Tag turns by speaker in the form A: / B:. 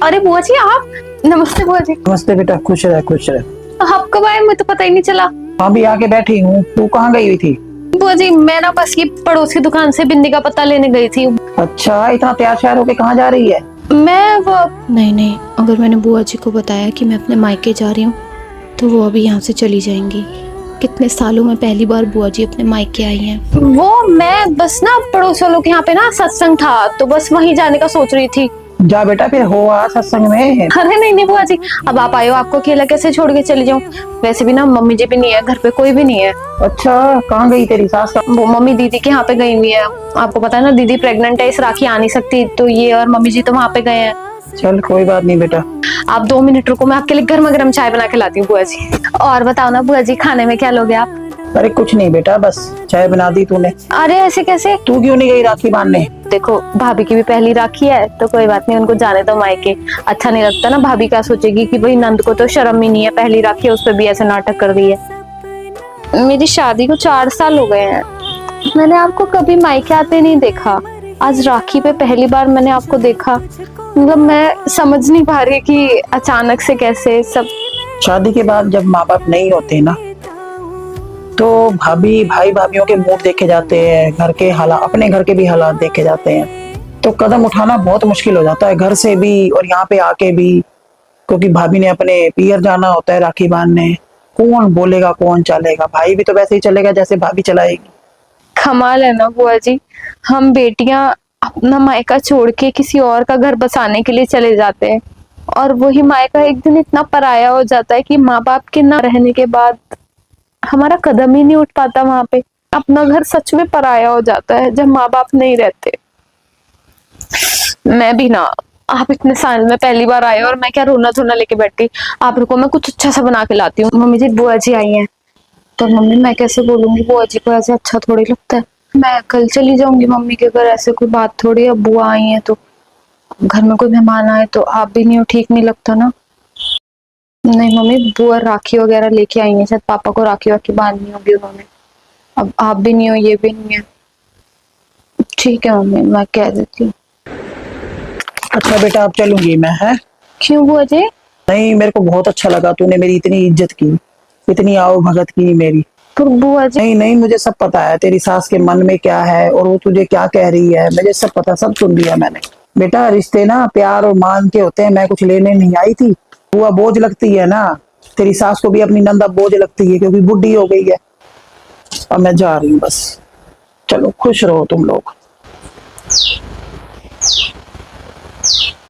A: अरे बुआ जी आप, नमस्ते बुआ जी।
B: नमस्ते बेटा, खुश रह खुश रह।
A: आप कब आए, मुझे तो पता ही नहीं चला।
B: हाँ भी आके बैठी हूँ, तू कहाँ गई हुई थी?
A: बुआ जी मैं ना बस ये पड़ोस की दुकान से बिंदी का पता लेने गई थी।
B: अच्छा, इतना तैयार श्यार होके कहाँ जा रही है?
A: मैं वो
C: नहीं, अगर मैंने बुआ जी को बताया कि मैं अपने मायके जा रही हूँ तो वो अभी यहाँ से चली जाएंगी। कितने सालों में पहली बार बुआ जी अपने मायके आई हैं।
A: वो मैं बस ना पड़ोस वालों के यहाँ पे ना सत्संग था, तो बस वहीं जाने का सोच रही थी।
B: जा बेटा, फिर हो आ सत्संग में।
A: अरे नहीं बुआ जी, अब आप आए हो, आपको अकेला कैसे छोड़ के चली जाऊं। वैसे भी ना मम्मी जी भी नहीं है, घर पे कोई भी नहीं है।
B: अच्छा, कहाँ गई तेरी सास?
A: वो मम्मी दीदी के यहाँ पे गई हुई है। आपको पता है ना, दीदी प्रेग्नेंट है, इस राखी आ नहीं सकती, तो ये और मम्मी जी तो वहाँ पे गए हैं।
B: चल कोई बात नहीं बेटा।
A: आप 2 मिनट रुको, मैं आपके लिए गर्मा गर्म चाय बना के लाती हूँ बुआ जी। और बताओ ना बुआ जी, खाने में क्या लोगे आप?
B: अरे कुछ नहीं बेटा, बस चाय बना दी तूने।
A: अरे ऐसे कैसे?
B: तू क्यों नहीं गई राखी बांधने?
A: देखो भाभी की भी पहली राखी है, तो कोई बात नहीं, उनको जाने दो मायके। अच्छा नहीं लगता ना, भाभी क्या सोचेगी कि भाई नंद को तो शर्म ही नहीं है, पहली राखी है उस पर भी ऐसे नाटक कर दी है। मेरी शादी को 4 साल हो गए हैं, मैंने आपको कभी मायके आते नहीं देखा। आज राखी पे पहली बार मैंने आपको देखा। मतलब मैं समझ नहीं पा रही कि अचानक से कैसे सब।
B: शादी के बाद जब माँ बाप नहीं होते ना, तो भाभी भाई भाभीियों के मुंह देखे जाते हैं, घर के हालात, अपने घर के भी हालात देखे जाते हैं, तो कदम उठाना बहुत मुश्किल हो जाता है, घर से भी और यहाँ पे आके भी। क्योंकि भाभी ने अपने पियर जाना होता है राखी बांधने। कौन बोलेगा, कौन चलेगा? भाई भी तो वैसे ही चलेगा जैसे भाभी चलाएगी।
A: कमाल है ना बुआ जी, हम बेटियां अपना मायका छोड़ के किसी और का घर बसाने के लिए चले जाते हैं, और वही मायका एक दिन इतना पराया हो जाता है कि माँ बाप के ना रहने के बाद हमारा कदम ही नहीं उठ पाता वहां पे। अपना घर सच में पराया हो जाता है जब माँ बाप नहीं रहते। मैं भी ना, आप इतने साल में पहली बार आए और मैं क्या रोना धोना लेके बैठ गई। आप रुको, मैं कुछ अच्छा सा बना के लाती हूँ। मम्मी जी, बुआ जी आई हैं। तो मम्मी मैं कैसे बोलूंगी, बुआ जी को ऐसे अच्छा थोड़ी लगता है। मैं कल चली जाऊंगी मम्मी के घर, ऐसे कोई बात थोड़ी। अब बुआ आई है तो घर में कोई मेहमान आए तो आप भी नहीं हो, ठीक नहीं लगता ना। नहीं मम्मी, बुआ राखी वगैरह लेके आई है, शायद पापा को राखी वाखी बांधनी होगी उन्होंने। अब आप भी नहीं हो, ये भी नहीं है। ठीक है मम्मी, मैं कह देती हूँ।
B: अच्छा बेटा, अब चलूंगी मैं, है?
A: क्यों बुआ जी?
B: नहीं, मेरे को बहुत अच्छा लगा, तूने मेरी इतनी इज्जत की, इतनी आओ भगत की मेरी।
A: पर बुआ जी।
B: नहीं, मुझे सब पता है तेरी सास के मन में क्या है और वो तुझे क्या कह रही है, मुझे सब पता, सब सुन लिया मैंने। बेटा, रिश्ते ना प्यार और मान के होते हैं, मैं कुछ लेने नहीं आई थी। बुआ बोझ लगती है ना, तेरी सास को भी अपनी नंदा बोझ लगती है, क्योंकि बुढ़ी हो गई है। अब मैं जा रही हूँ बस। चलो खुश रहो तुम लोग।